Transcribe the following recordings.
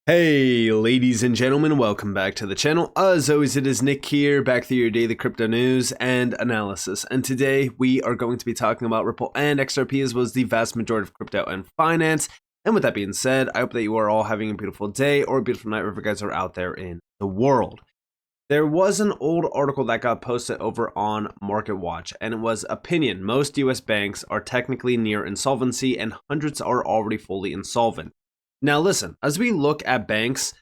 Hey ladies and gentlemen, welcome back to the channel. As always, it is Nick here, back to your daily crypto news and analysis. And today we are going to be talking about Ripple and XRP, as well as the vast majority of crypto and finance. And with that being said, I hope that you are all having a beautiful day or a beautiful night wherever you guys are out there in the world. There was an old article that got posted over on MarketWatch, and it was opinion. Most US banks are technically near insolvency and hundreds are already fully insolvent. Now listen, as we look at banks,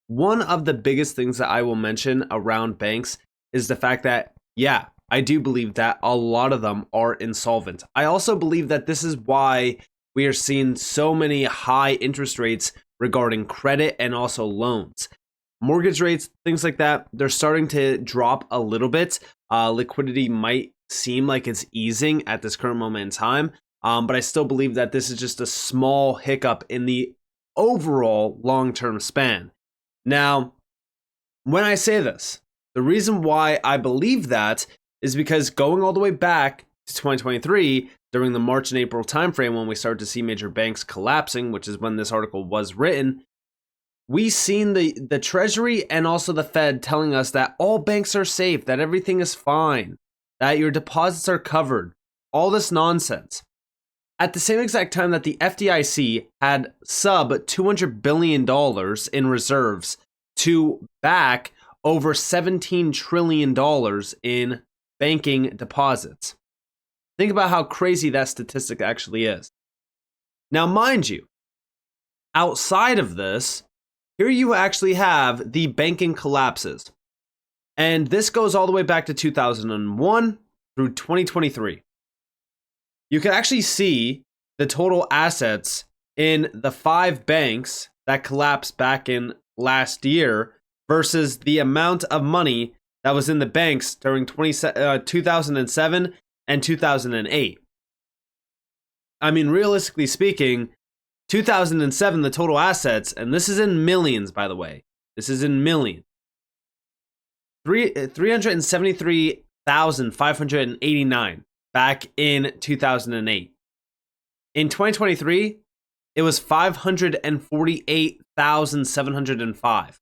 one of the biggest things that I will mention around banks is the fact that, yeah, I do believe that a lot of them are insolvent. I also believe that this is why we are seeing so many high interest rates regarding credit and also loans. Mortgage rates, things like that, they're starting to drop a little bit. Liquidity might seem like it's easing at this current moment in time, but I still believe that this is just a small hiccup in the overall long-term span. Now, when I say this, the reason why I believe that is because going all the way back to 2023, during the March and April timeframe when we started to see major banks collapsing, which is when this article was written, we seen the Treasury and also the Fed telling us that all banks are safe, that everything is fine, that your deposits are covered, all this nonsense. At the same exact time that the FDIC had sub $200 billion in reserves to back over $17 trillion in banking deposits. Think about how crazy that statistic actually is. Now, mind you, outside of this, here you actually have the banking collapses. And this goes all the way back to 2001 through 2023. You can actually see the total assets in the 5 banks that collapsed back in last year versus the amount of money that was in the banks during 2007 and 2008. I mean, realistically speaking, 2007, the total assets, and this is in millions, by the way. This is in millions. 373,589 back in 2008. In 2023, it was 548,705.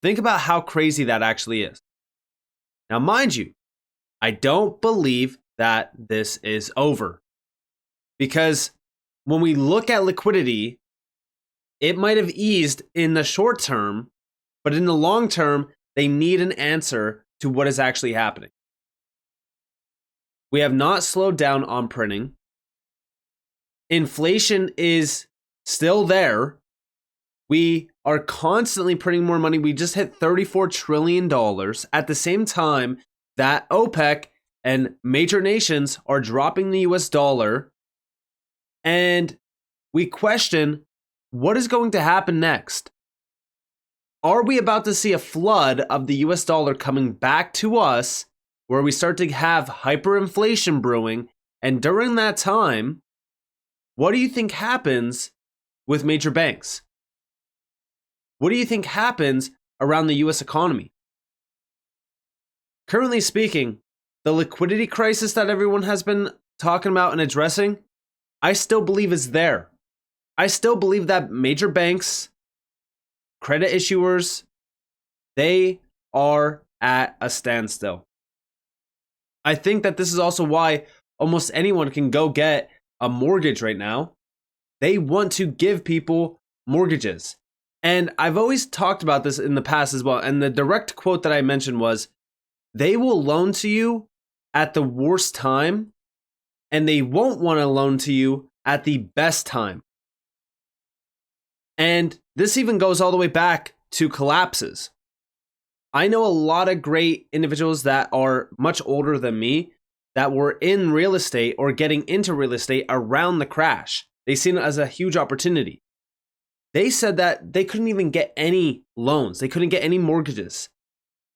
Think about how crazy that actually is. Now, mind you, I don't believe that this is over. Because when we look at liquidity, it might have eased in the short term, but in the long term, they need an answer to what is actually happening. We have not slowed down on printing. Inflation is still there. We are constantly printing more money. We just hit $34 trillion at the same time that OPEC and major nations are dropping the US dollar. And we question, what is going to happen next? Are we about to see a flood of the US dollar coming back to us where we start to have hyperinflation brewing? And during that time, what do you think happens with major banks? What do you think happens around the US economy? Currently speaking, the liquidity crisis that everyone has been talking about and addressing, I still believe is there. I still believe that major banks, credit issuers, they are at a standstill. I think that this is also why almost anyone can go get a mortgage right now. They want to give people mortgages. And I've always talked about this in the past as well. And the direct quote that I mentioned was, they will loan to you at the worst time, and they won't want to loan to you at the best time. And this even goes all the way back to collapses. I know a lot of great individuals that are much older than me that were in real estate or getting into real estate around the crash. They seen it as a huge opportunity. They said that they couldn't even get any loans. They couldn't get any mortgages.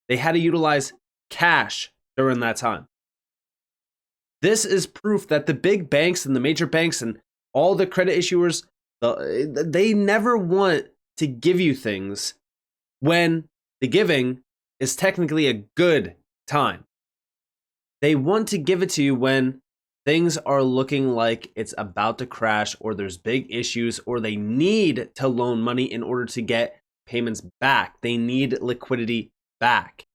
They had to utilize cash during that time. This is proof that the big banks and the major banks and all the credit issuers, they never want to give you things when the giving is technically a good time. They want to give it to you when things are looking like it's about to crash, or there's big issues, or they need to loan money in order to get payments back. They need liquidity back.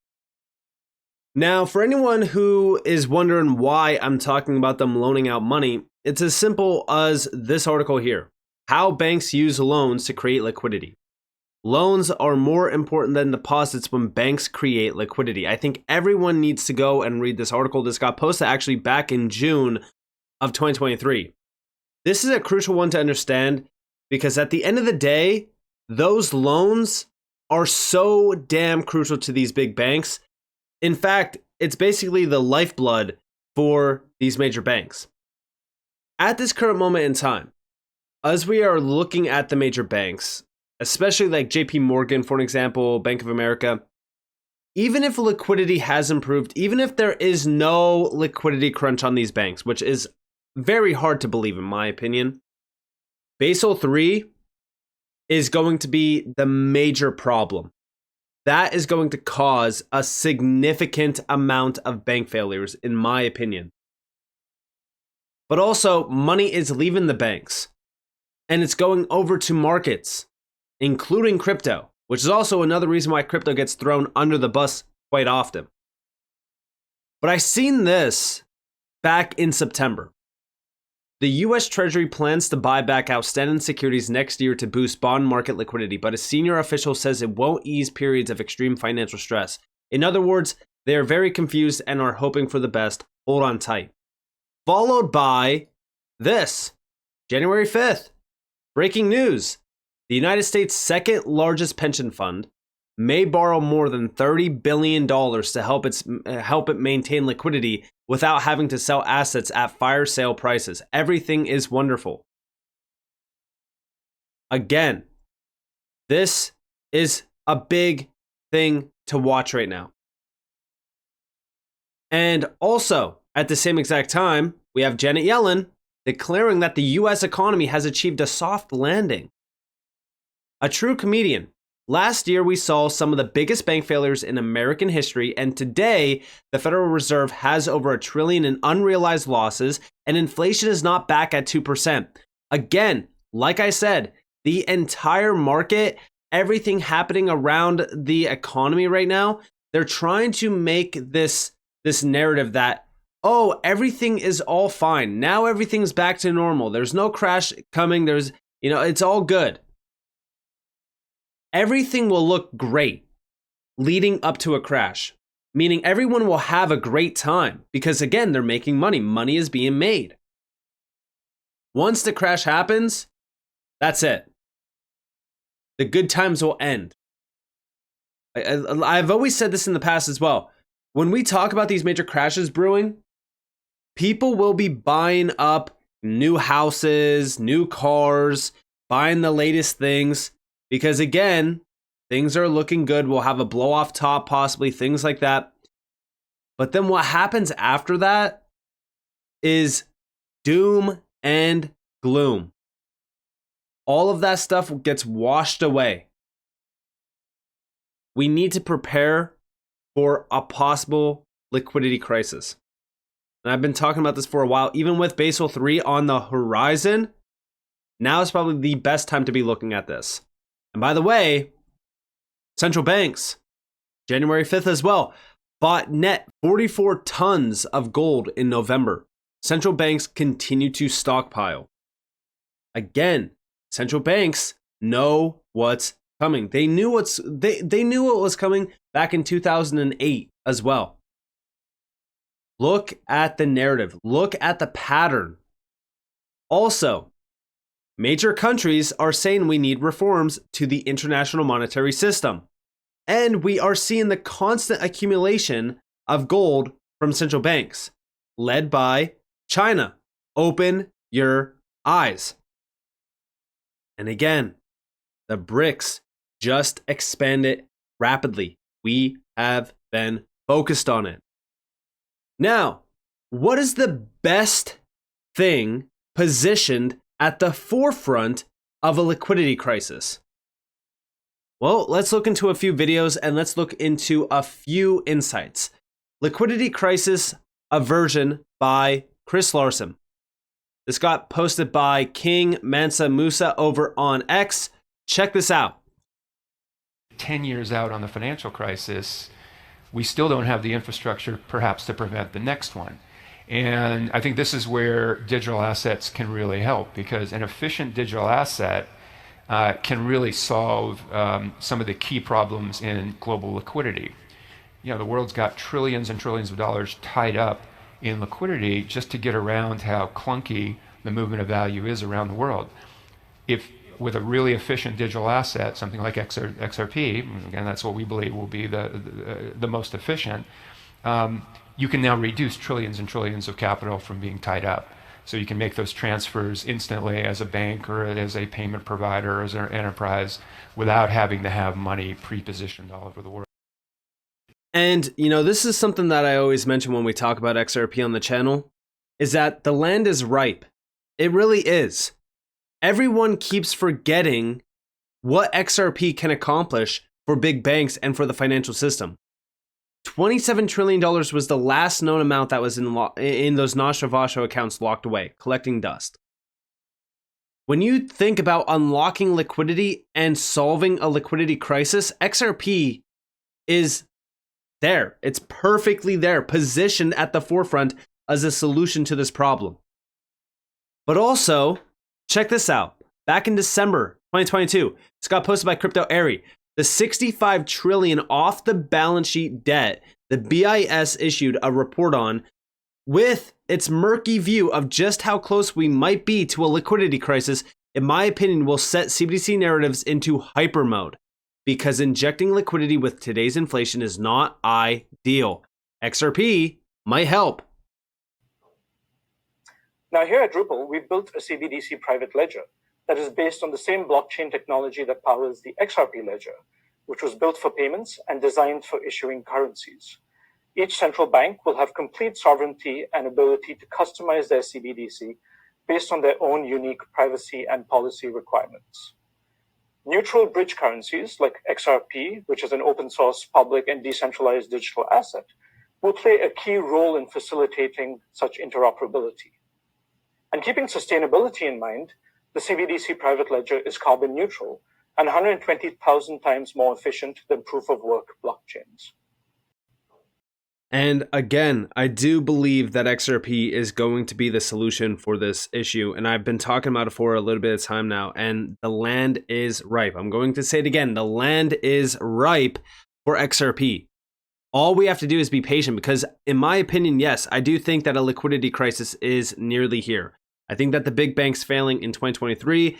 Now, for anyone who is wondering why I'm talking about them loaning out money, it's as simple as this article here. How banks use loans to create liquidity. Loans are more important than deposits when banks create liquidity. I think everyone needs to go and read this article. This got posted actually back in June of 2023. This is a crucial one to understand because at the end of the day, those loans are so damn crucial to these big banks. In fact, it's basically the lifeblood for these major banks. At this current moment in time, as we are looking at the major banks, especially like JP Morgan, for an example, Bank of America, even if liquidity has improved, even if there is no liquidity crunch on these banks, which is very hard to believe in my opinion, Basel III is going to be the major problem. That is going to cause a significant amount of bank failures, in my opinion. But also, money is leaving the banks, and it's going over to markets, including crypto, which is also another reason why crypto gets thrown under the bus quite often. But I seen this back in September. The US Treasury plans to buy back outstanding securities next year to boost bond market liquidity, but a senior official says it won't ease periods of extreme financial stress. In other words, they are very confused and are hoping for the best. Hold on tight. Followed by this, January 5th. Breaking news. The United States' second largest pension fund may borrow more than $30 billion to help it maintain liquidity without having to sell assets at fire sale prices. Everything is wonderful. Again, this is a big thing to watch right now. And also, at the same exact time, we have Janet Yellen declaring that the US economy has achieved a soft landing. A true comedian. Last year, we saw some of the biggest bank failures in American history, and today, the Federal Reserve has over $1 trillion in unrealized losses, and inflation is not back at 2%. Again, like I said, the entire market, everything happening around the economy right now, they're trying to make this narrative that, oh, everything is all fine. Now everything's back to normal. There's no crash coming. It's all good. Everything will look great leading up to a crash, meaning everyone will have a great time because, again, they're making money. Money is being made. Once the crash happens, that's it. The good times will end. I've always said this in the past as well. When we talk about these major crashes brewing, people will be buying up new houses, new cars, buying the latest things. Because again, things are looking good. We'll have a blow off top, possibly, things like that. But then what happens after that is doom and gloom. All of that stuff gets washed away. We need to prepare for a possible liquidity crisis. And I've been talking about this for a while. Even with Basel III on the horizon, now is probably the best time to be looking at this. And by the way, central banks, January 5th as well, bought net 44 tons of gold in November. Central banks continue to stockpile. Again, central banks know what's coming. They knew what was coming back in 2008 as well. Look at the narrative. Look at the pattern. Also, major countries are saying we need reforms to the international monetary system. And we are seeing the constant accumulation of gold from central banks, led by China. Open your eyes. And again, the BRICS just expanded rapidly. We have been focused on it. Now, what is the best thing positioned at the forefront of a liquidity crisis? Well, let's look into a few videos and let's look into a few insights. Liquidity crisis aversion by Chris Larsen. This got posted by King Mansa Musa over on X. Check this out. 10 years out on the financial crisis, we still don't have the infrastructure perhaps to prevent the next one. And I think this is where digital assets can really help, because an efficient digital asset can really solve some of the key problems in global liquidity. The world's got trillions and trillions of dollars tied up in liquidity just to get around how clunky the movement of value is around the world. If with a really efficient digital asset, something like XRP, again, that's what we believe will be the most efficient, you can now reduce trillions and trillions of capital from being tied up. So you can make those transfers instantly as a bank or as a payment provider or as an enterprise without having to have money pre-positioned all over the world. And, this is something that I always mention when we talk about XRP on the channel, is that the land is ripe. It really is. Everyone keeps forgetting what XRP can accomplish for big banks and for the financial system. $27 trillion was the last known amount that was in those Nostra accounts locked away, collecting dust. When you think about unlocking liquidity and solving a liquidity crisis, XRP is there. It's perfectly there, positioned at the forefront as a solution to this problem. But also, check this out. Back in December 2022, this got posted by Crypto Airy. The $65 trillion off the balance sheet debt the BIS issued a report on, with its murky view of just how close we might be to a liquidity crisis, in my opinion, will set CBDC narratives into hyper mode, because injecting liquidity with today's inflation is not ideal. XRP might help. Now here at Drupal, we've built a CBDC private ledger that is based on the same blockchain technology that powers the XRP ledger, which was built for payments and designed for issuing currencies. Each central bank will have complete sovereignty and ability to customize their CBDC based on their own unique privacy and policy requirements. Neutral bridge currencies like XRP, which is an open source, public, and decentralized digital asset, will play a key role in facilitating such interoperability. And keeping sustainability in mind, the CBDC private ledger is carbon neutral and 120,000 times more efficient than proof of work blockchains. And again, I do believe that XRP is going to be the solution for this issue. And I've been talking about it for a little bit of time now, and the land is ripe. I'm going to say it again. The land is ripe for XRP. All we have to do is be patient, because in my opinion, yes, I do think that a liquidity crisis is nearly here. I think that the big banks failing in 2023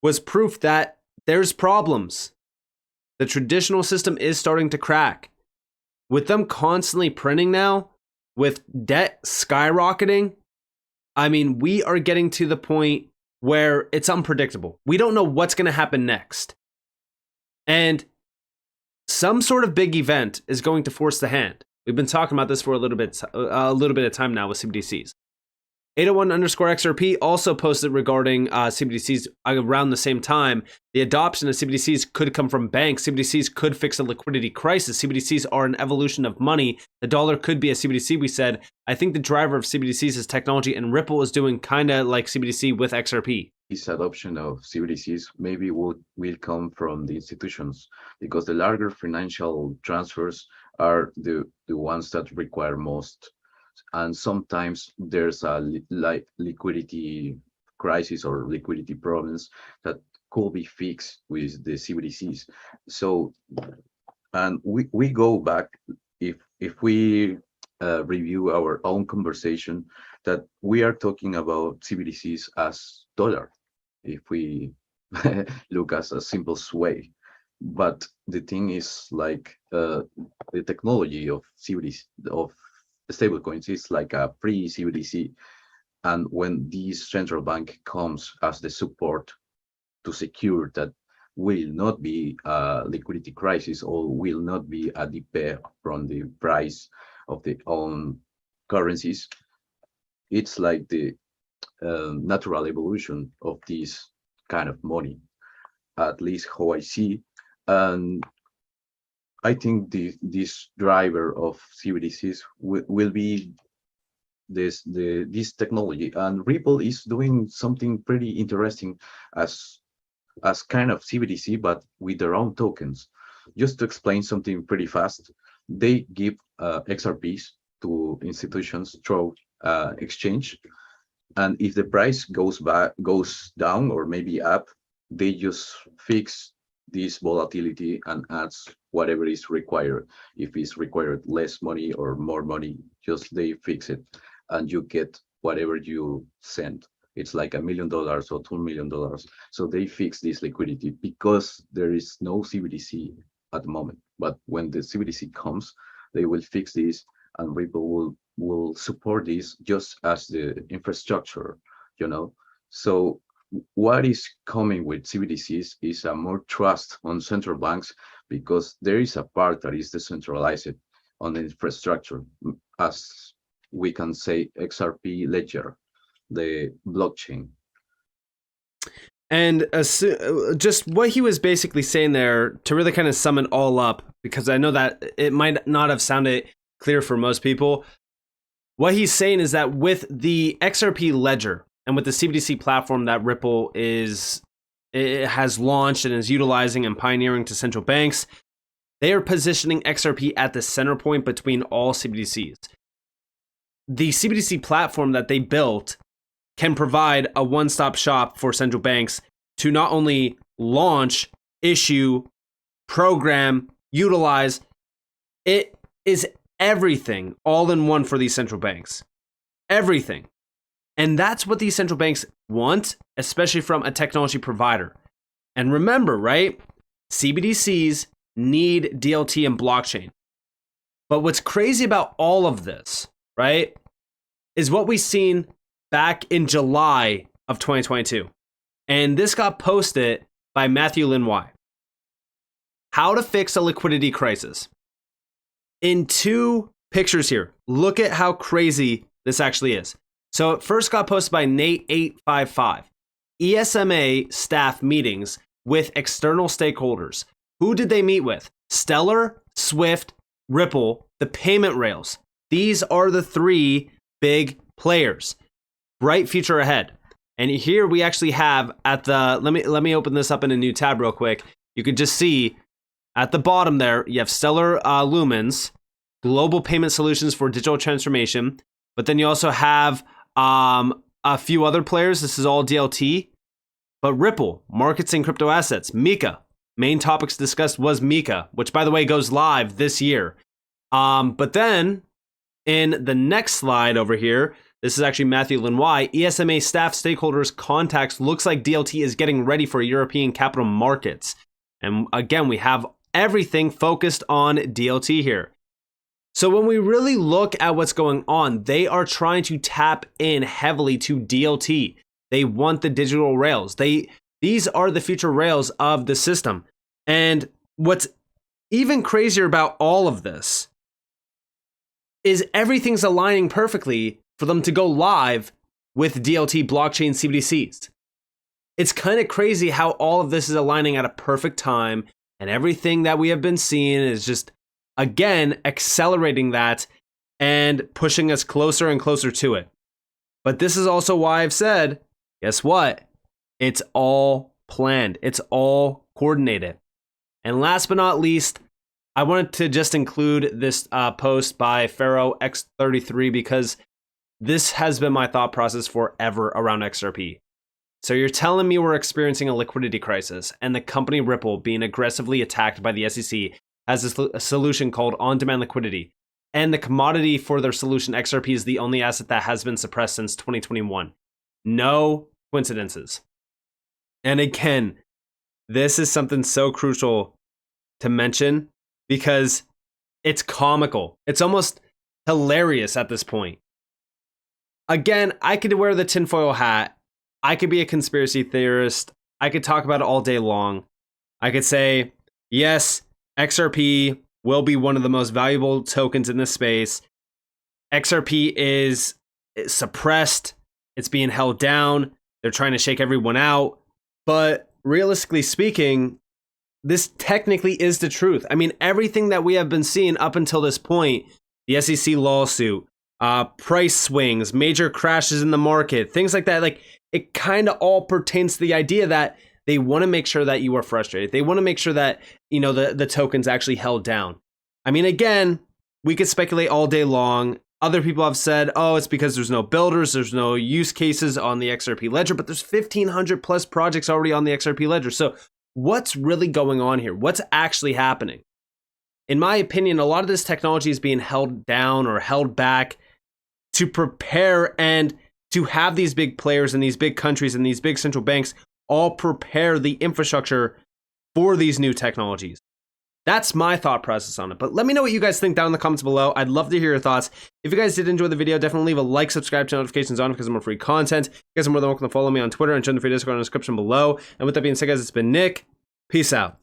was proof that there's problems. The traditional system is starting to crack. With them constantly printing now, with debt skyrocketing, I mean, we are getting to the point where it's unpredictable. We don't know what's going to happen next. And some sort of big event is going to force the hand. We've been talking about this for a little bit of time now with CBDCs. 801_XRP also posted regarding CBDCs around the same time. The adoption of CBDCs could come from banks. CBDCs could fix a liquidity crisis. CBDCs are an evolution of money. The dollar could be a CBDC, we said. I think the driver of CBDCs is technology, and Ripple is doing kind of like CBDC with XRP. This adoption of CBDCs maybe will come from the institutions, because the larger financial transfers are the ones that require most. And sometimes there's a liquidity crisis or liquidity problems that could be fixed with the CBDCs. So, and we go back, if we review our own conversation, that we are talking about CBDCs as dollar, if we look as a simple way. But the thing is, like, the technology of CBDC, of stablecoins, is like a pre-CBDC, and when this central bank comes as the support to secure that will not be a liquidity crisis or will not be a dip from the price of the own currencies, it's like the natural evolution of this kind of money, at least how I see. And I think this driver of CBDCs will be this technology, and Ripple is doing something pretty interesting as kind of CBDC, but with their own tokens. Just to explain something pretty fast, they give XRPs to institutions through exchange, and if the price goes down or maybe up, they just fix this volatility and adds whatever is required. If it's required less money or more money, just they fix it, and you get whatever you send. It's like $1 million or $2 million. So they fix this liquidity because there is no CBDC at the moment. But when the CBDC comes, they will fix this, and Ripple will support this just as the infrastructure, you know. So what is coming with CBDCs is a more trust on central banks, because there is a part that is decentralized on the infrastructure, as we can say XRP ledger, the blockchain. And just what he was basically saying there, to really kind of sum it all up, because I know that it might not have sounded clear for most people. What he's saying is that with the XRP ledger and with the CBDC platform that Ripple has launched and is utilizing and pioneering to central banks, they are positioning XRP at the center point between all CBDCs. The CBDC platform that they built can provide a one-stop shop for central banks to not only launch, issue, program, utilize. It is everything all in one for these central banks. Everything. And that's what these central banks want, especially from a technology provider. And remember, right? CBDCs need DLT and blockchain. But what's crazy about all of this, right, is what we've seen back in July of 2022. And this got posted by Matthew Lin Y. How to fix a liquidity crisis. In two pictures here, look at how crazy this actually is. So it first got posted by Nate855. ESMA staff meetings with external stakeholders. Who did they meet with? Stellar, Swift, Ripple, the payment rails. These are the three big players. Bright future ahead. And here we actually have at the, let me open this up in a new tab real quick. You can just see at the bottom there, you have Stellar Lumens, global payment solutions for digital transformation. But then you also have a few other players. This is all DLT. But Ripple, markets and crypto assets. Mika, main topics discussed was Mika, which by the way goes live this year. But then in the next slide over here, this is actually Matthew Lin Y. ESMA staff stakeholders contacts looks like DLT is getting ready for European capital markets. And again, we have everything focused on DLT here. So when we really look at what's going on, they are trying to tap in heavily to DLT. They want the digital rails. These are the future rails of the system. And what's even crazier about all of this is everything's aligning perfectly for them to go live with DLT blockchain CBDCs. It's kind of crazy how all of this is aligning at a perfect time, and everything that we have been seeing is just, again, accelerating that and pushing us closer and closer to it. But this is also why I've said, guess what? It's all planned. It's all coordinated. And last but not least, I wanted to just include this post by Pharaoh X33 because this has been my thought process forever around XRP. So you're telling me we're experiencing a liquidity crisis and the company Ripple being aggressively attacked by the SEC has a solution called on-demand liquidity. And the commodity for their solution, XRP, is the only asset that has been suppressed since 2021. No coincidences. And again, this is something so crucial to mention because it's comical. It's almost hilarious at this point. Again, I could wear the tinfoil hat. I could be a conspiracy theorist. I could talk about it all day long. I could say, yes, XRP will be one of the most valuable tokens in this space. XRP is suppressed. It's being held down. They're trying to shake everyone out. But realistically speaking, this technically is the truth. I mean, everything that we have been seeing up until this point, the SEC lawsuit, price swings, major crashes in the market, things like that. Like, it kind of all pertains to the idea that they want to make sure that you are frustrated. They want to make sure that, you know, the token's actually held down. I mean, again, we could speculate all day long. Other people have said, oh, it's because there's no builders, there's no use cases on the XRP ledger, but there's 1,500 plus projects already on the XRP ledger. So what's really going on here? What's actually happening? In my opinion, a lot of this technology is being held down or held back to prepare and to have these big players in these big countries and these big central banks all prepare the infrastructure for these new technologies. That's my thought process on it. But let me know what you guys think down in the comments below. I'd love to hear your thoughts. If you guys did enjoy the video, definitely leave a like, subscribe, turn notifications on because of more free content. You guys are more than welcome to follow me on Twitter and join the free Discord in the description below. And with that being said, guys, it's been Nick. Peace out.